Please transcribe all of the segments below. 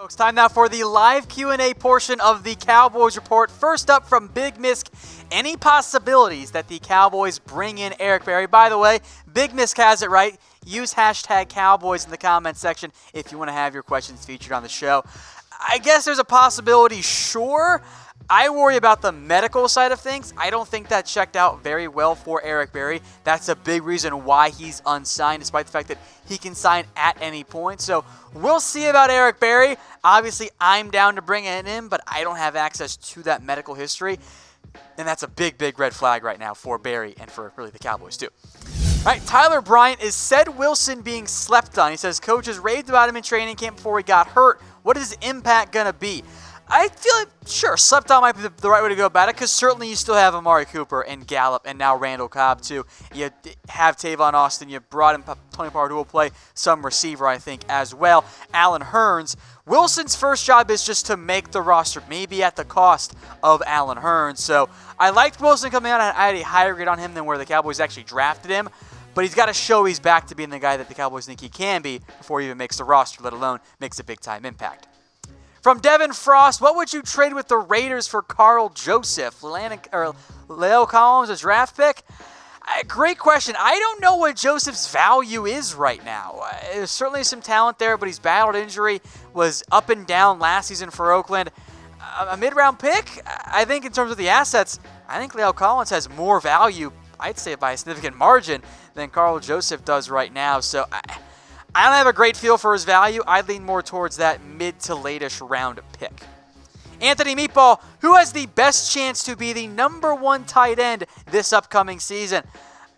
Folks, time now for the live Q&A portion of the Cowboys Report. First up from Big Misk, any possibilities that the Cowboys bring in Eric Berry? By the way, Big Misk has it right. Use hashtag Cowboys in the comment section if you want to have your questions featured on the show. I guess there's a possibility, sure. I worry about the medical side of things. I don't think that checked out very well for Eric Berry. That's a big reason why he's unsigned, despite the fact that he can sign at any point. So we'll see about Eric Berry. Obviously, I'm down to bring it in, but I don't have access to that medical history. And that's a big, big red flag right now for Berry and for really the Cowboys too. All right, Tyler Bryant, is Ced Wilson being slept on? He says coaches raved about him in training camp before he got hurt. What is his impact going to be? I feel like, sure, slept on might be the right way to go about it, because certainly you still have Amari Cooper and Gallup and now Randall Cobb too. You have Tavon Austin. You brought in Tony Pollard, who will play some receiver, I think, as well. Allen Hurns. Wilson's first job is just to make the roster, maybe at the cost of Allen Hurns. So I liked Wilson coming out. I had a higher grade on him than where the Cowboys actually drafted him. But he's got to show he's back to being the guy that the Cowboys think he can be before he even makes the roster, let alone makes a big-time impact. From Devin Frost, what would you trade with the Raiders for Karl Joseph? Leo Collins, a draft pick? Great question. I don't know what Joseph's value is right now. There's certainly some talent there, but he's battled injury, was up and down last season for Oakland. A mid-round pick? I think in terms of the assets, I think Leo Collins has more value, I'd say by a significant margin, than Karl Joseph does right now. So I don't have a great feel for his value. I'd lean more towards that mid to late-ish round pick. Anthony Meatball, who has the best chance to be the number one tight end this upcoming season?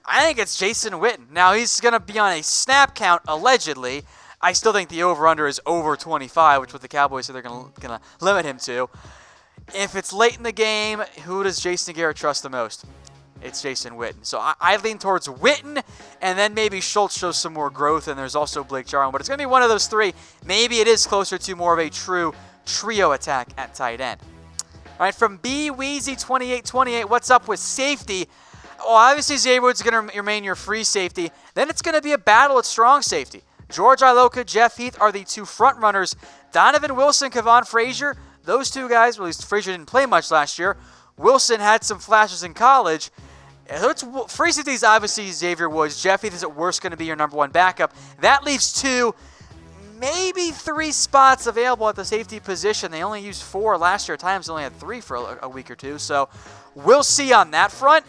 I think it's Jason Witten. Now, he's going to be on a snap count, allegedly. I still think the over-under is over 25, which is what the Cowboys say they're going to limit him to. If it's late in the game, who does Jason Garrett trust the most? It's Jason Witten. So I lean towards Witten, and then maybe Schultz shows some more growth, and there's also Blake Jarwin. But it's going to be one of those three. Maybe it is closer to more of a true trio attack at tight end. All right, from B Weezy 2828, what's up with safety? Well, obviously Xavier Woods is going to remain your free safety. Then it's going to be a battle at strong safety. George Iloka, Jeff Heath are the two front runners. Donovan Wilson, Kevon Frazier, those two guys, well, at least Frazier didn't play much last year. Wilson had some flashes in college. Free safety is obviously Xavier Woods. Jeff Heath is at worst going to be your number one backup. That leaves two, maybe three spots available at the safety position. They only used 4 last year. At times they only had 3 for a week or two. So we'll see on that front.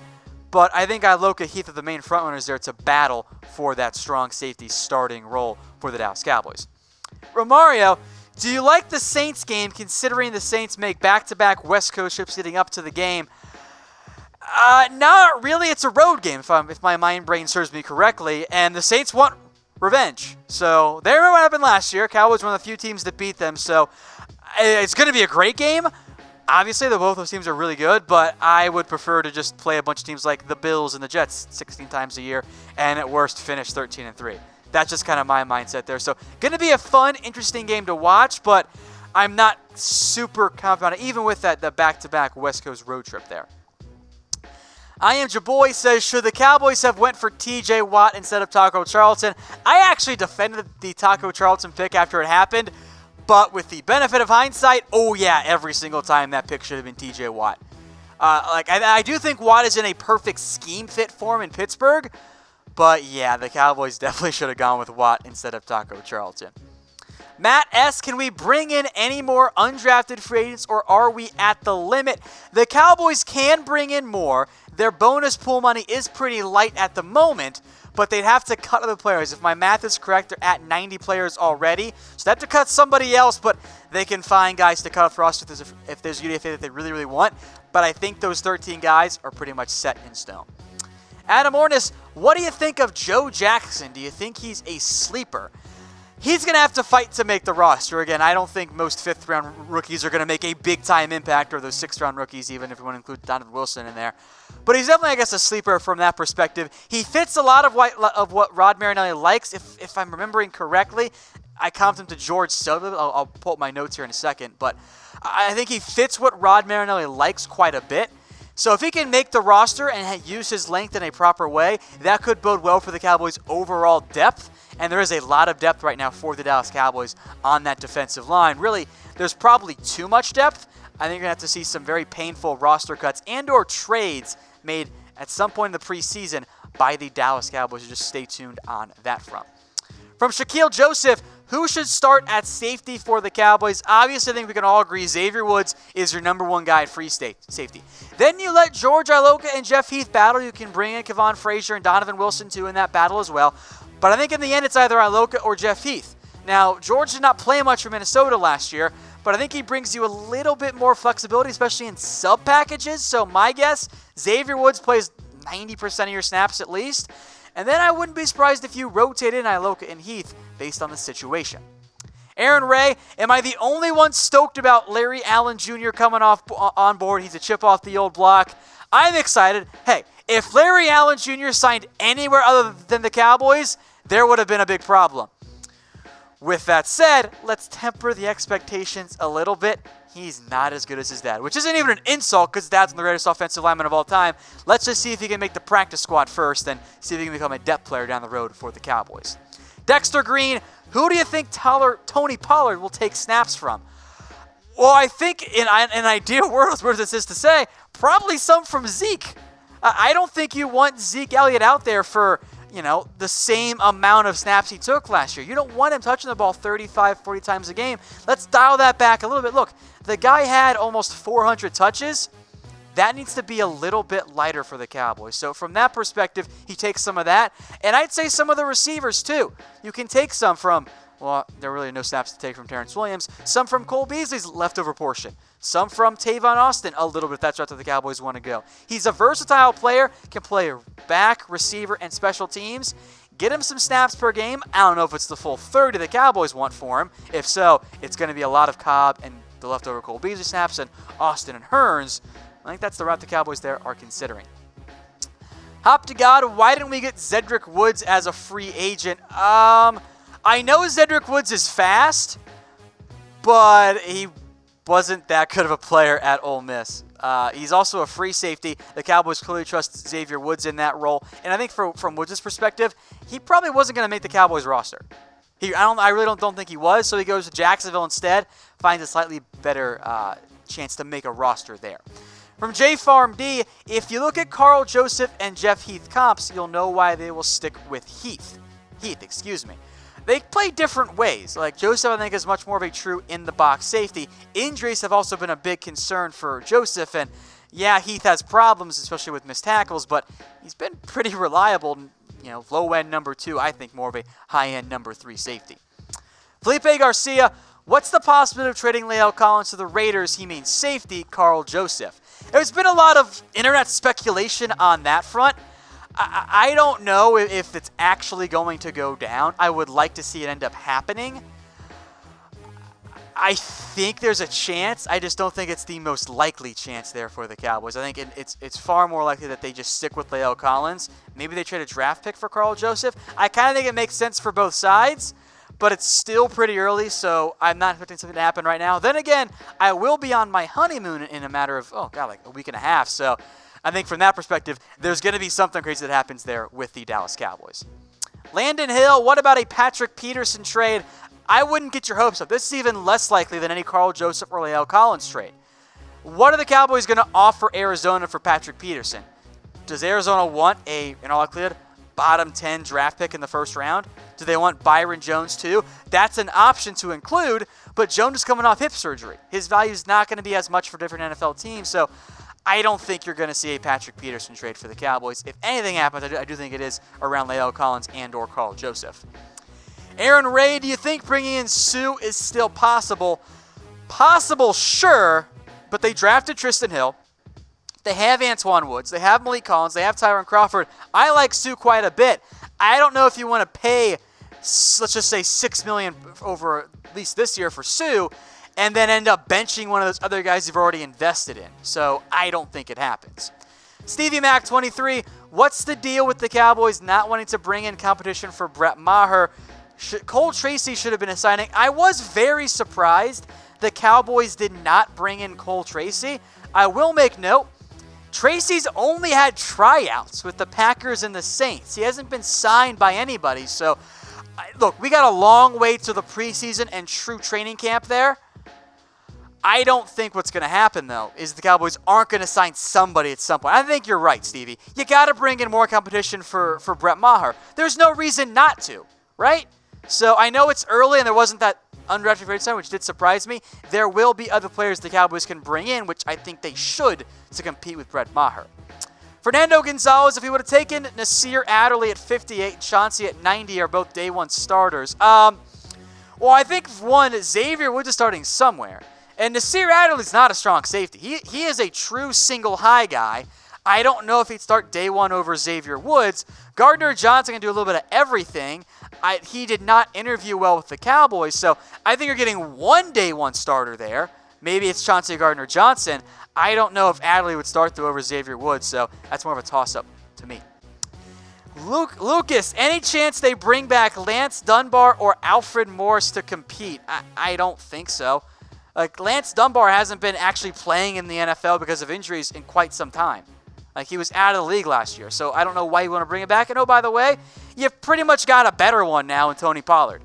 But I think Iloka, Heath are the main front runners there to battle for that strong safety starting role for the Dallas Cowboys. Romario, do you like the Saints game considering the Saints make back-to-back West Coast trips leading up to the game? Not really. It's a road game, if my mind brain serves me correctly, and the Saints want revenge. So they remember what happened last year. Cowboys were one of the few teams that beat them, so it's going to be a great game. Obviously, both those teams are really good, but I would prefer to just play a bunch of teams like the Bills and the Jets 16 times a year, and at worst finish 13-3. That's just kind of my mindset there. So going to be a fun, interesting game to watch, but I'm not super confident, even with the back-to-back West Coast road trip there. I Am Jaboy says, should the Cowboys have went for T.J. Watt instead of Taco Charlton? I actually defended the Taco Charlton pick after it happened, but with the benefit of hindsight, oh yeah, every single time that pick should have been T.J. Watt. I do think Watt is in a perfect scheme fit for him in Pittsburgh, but yeah, the Cowboys definitely should have gone with Watt instead of Taco Charlton. Matt S., can we bring in any more undrafted free agents, or are we at the limit? The Cowboys can bring in more. Their bonus pool money is pretty light at the moment, but they'd have to cut other players. If my math is correct, they're at 90 players already, so they have to cut somebody else, but they can find guys to cut off roster if there's UDFA that they really, really want. But I think those 13 guys are pretty much set in stone. Adam Ornis, what do you think of Joe Jackson? Do you think he's a sleeper? He's going to have to fight to make the roster. Again, I don't think most 5th-round rookies are going to make a big-time impact, or those 6th-round rookies, even if you want to include Donovan Wilson in there. But he's definitely, I guess, a sleeper from that perspective. He fits a lot of what Rod Marinelli likes. If I'm remembering correctly, I comped him to George Sutherland. I'll pull up my notes here in a second. But I think he fits what Rod Marinelli likes quite a bit. So if he can make the roster and use his length in a proper way, that could bode well for the Cowboys' overall depth. And there is a lot of depth right now for the Dallas Cowboys on that defensive line. Really, there's probably too much depth. I think you're going to have to see some very painful roster cuts and or trades made at some point in the preseason by the Dallas Cowboys. So just stay tuned on that front. From Shaquille Joseph, who should start at safety for the Cowboys? Obviously, I think we can all agree Xavier Woods is your number one guy at free safety. Then you let George Iloka and Jeff Heath battle. You can bring in Kevon Frazier and Donovan Wilson, too, in that battle as well. But I think in the end, it's either Iloka or Jeff Heath. Now, George did not play much for Minnesota last year, but I think he brings you a little bit more flexibility, especially in sub-packages. So my guess, Xavier Woods plays 90% of your snaps at least. And then I wouldn't be surprised if you rotate in Iloka and Heath based on the situation. Aron Ray, am I the only one stoked about Larry Allen Jr. coming on board? He's a chip off the old block. I'm excited. Hey, if Larry Allen Jr. signed anywhere other than the Cowboys, there would have been a big problem. With that said, let's temper the expectations a little bit. He's not as good as his dad, which isn't even an insult because dad's the greatest offensive lineman of all time. Let's just see if he can make the practice squad first and see if he can become a depth player down the road for the Cowboys. Dexter Green, who do you think Tony Pollard will take snaps from? Well, I think in an ideal world, as weird as this is to say, probably some from Zeke. I don't think you want Zeke Elliott out there for, the same amount of snaps he took last year. You don't want him touching the ball 35, 40 times a game. Let's dial that back a little bit. Look, the guy had almost 400 touches. That needs to be a little bit lighter for the Cowboys. So from that perspective, he takes some of that. And I'd say some of the receivers too. You can take some from, well, there are really no snaps to take from Terrence Williams. Some from Cole Beasley's leftover portion. Some from Tavon Austin, a little bit. That's right that the Cowboys want to go. He's a versatile player, can play back, receiver, and special teams. Get him some snaps per game. I don't know if it's the full 30 the Cowboys want for him. If so, it's going to be a lot of Cobb and the leftover Cole Beasley snaps and Austin and Hearns. I think that's the route the Cowboys there are considering. Hop to God, why didn't we get Cedrick Woods as a free agent? I know Cedrick Woods is fast, but he wasn't that good of a player at Ole Miss. He's also a free safety. The Cowboys clearly trust Xavier Woods in that role. And I think from Woods' perspective, he probably wasn't going to make the Cowboys roster. I really don't think he was, so he goes to Jacksonville instead, finds a slightly better chance to make a roster there. From J Farm D, if you look at Karl Joseph and Jeff Heath comps, you'll know why they will stick with Heath. They play different ways. Like Joseph, I think, is much more of a true in-the-box safety. Injuries have also been a big concern for Joseph, and yeah, Heath has problems, especially with missed tackles, but he's been pretty reliable. Low-end number 2, I think more of a high-end number 3 safety. Felipe Garcia, what's the possibility of trading La'el Collins to the Raiders? He means safety, Karl Joseph. There's been a lot of internet speculation on that front. I don't know if it's actually going to go down. I would like to see it end up happening. I think there's a chance. I just don't think it's the most likely chance there for the Cowboys. I think it's far more likely that they just stick with La'el Collins. Maybe they trade a draft pick for Karl Joseph. I kind of think it makes sense for both sides, but it's still pretty early, so I'm not expecting something to happen right now. Then again, I will be on my honeymoon in a matter of, like a week and a half, so I think from that perspective, there's going to be something crazy that happens there with the Dallas Cowboys. Landon Hill, what about a Patrick Peterson trade? I wouldn't get your hopes up. This is even less likely than any Karl Joseph or La'el Collins trade. What are the Cowboys going to offer Arizona for Patrick Peterson? Does Arizona want in all likelihood, bottom 10 draft pick in the first round? Do they want Byron Jones too? That's an option to include, but Jones is coming off hip surgery. His value is not going to be as much for different NFL teams, so I don't think you're going to see a Patrick Peterson trade for the Cowboys. If anything happens, I do think it is around La'el Collins and or Karl Joseph. Aron Ray, do you think bringing in Suh is still possible? Possible, sure, but they drafted Tristan Hill. They have Antoine Woods. They have Malik Collins. They have Tyron Crawford. I like Suh quite a bit. I don't know if you want to pay, let's just say, $6 million over at least this year for Suh, and then end up benching one of those other guys you've already invested in. So I don't think it happens. Stevie Mac23, what's the deal with the Cowboys not wanting to bring in competition for Brett Maher? Cole Tracy should have been a signing. I was very surprised the Cowboys did not bring in Cole Tracy. I will make note, Tracy's only had tryouts with the Packers and the Saints. He hasn't been signed by anybody. So, look, we got a long way to the preseason and true training camp there. I don't think what's going to happen, though, is the Cowboys aren't going to sign somebody at some point. I think you're right, Stevie. You got to bring in more competition for Brett Maher. There's no reason not to, right? So I know it's early and there wasn't that undrafted free agent, which did surprise me. There will be other players the Cowboys can bring in, which I think they should, to compete with Brett Maher. Fernando Gonzalez, if he would have taken Nasir Adderley at 58 and Chauncey at 90, are both day one starters. Well, I think, one, Xavier Woods is starting somewhere. And Nasir Adderley's not a strong safety. He is a true single high guy. I don't know if he'd start day one over Xavier Woods. Gardner Johnson can do a little bit of everything. He did not interview well with the Cowboys, so I think you're getting one day one starter there. Maybe it's Chauncey Gardner Johnson. I don't know if Adderley would start though over Xavier Woods, so that's more of a toss-up to me. Lucas, any chance they bring back Lance Dunbar or Alfred Morris to compete? I don't think so. Like, Lance Dunbar hasn't been actually playing in the NFL because of injuries in quite some time. Like, he was out of the league last year, so I don't know why you want to bring it back. And oh, by the way, you've pretty much got a better one now in Tony Pollard.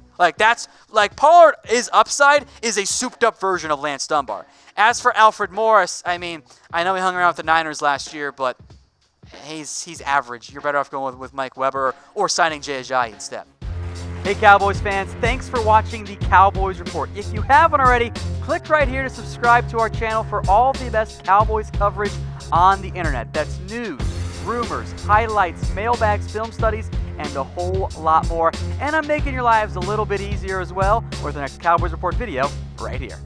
Pollard, his upside is a souped-up version of Lance Dunbar. As for Alfred Morris, I mean, I know he hung around with the Niners last year, but he's average. You're better off going with Mike Weber or signing Jay Ajayi instead. Hey Cowboys fans, thanks for watching the Cowboys Report. If you haven't already, click right here to subscribe to our channel for all the best Cowboys coverage on the internet. That's news, rumors, highlights, mailbags, film studies, and a whole lot more. And I'm making your lives a little bit easier as well with the next Cowboys Report video right here.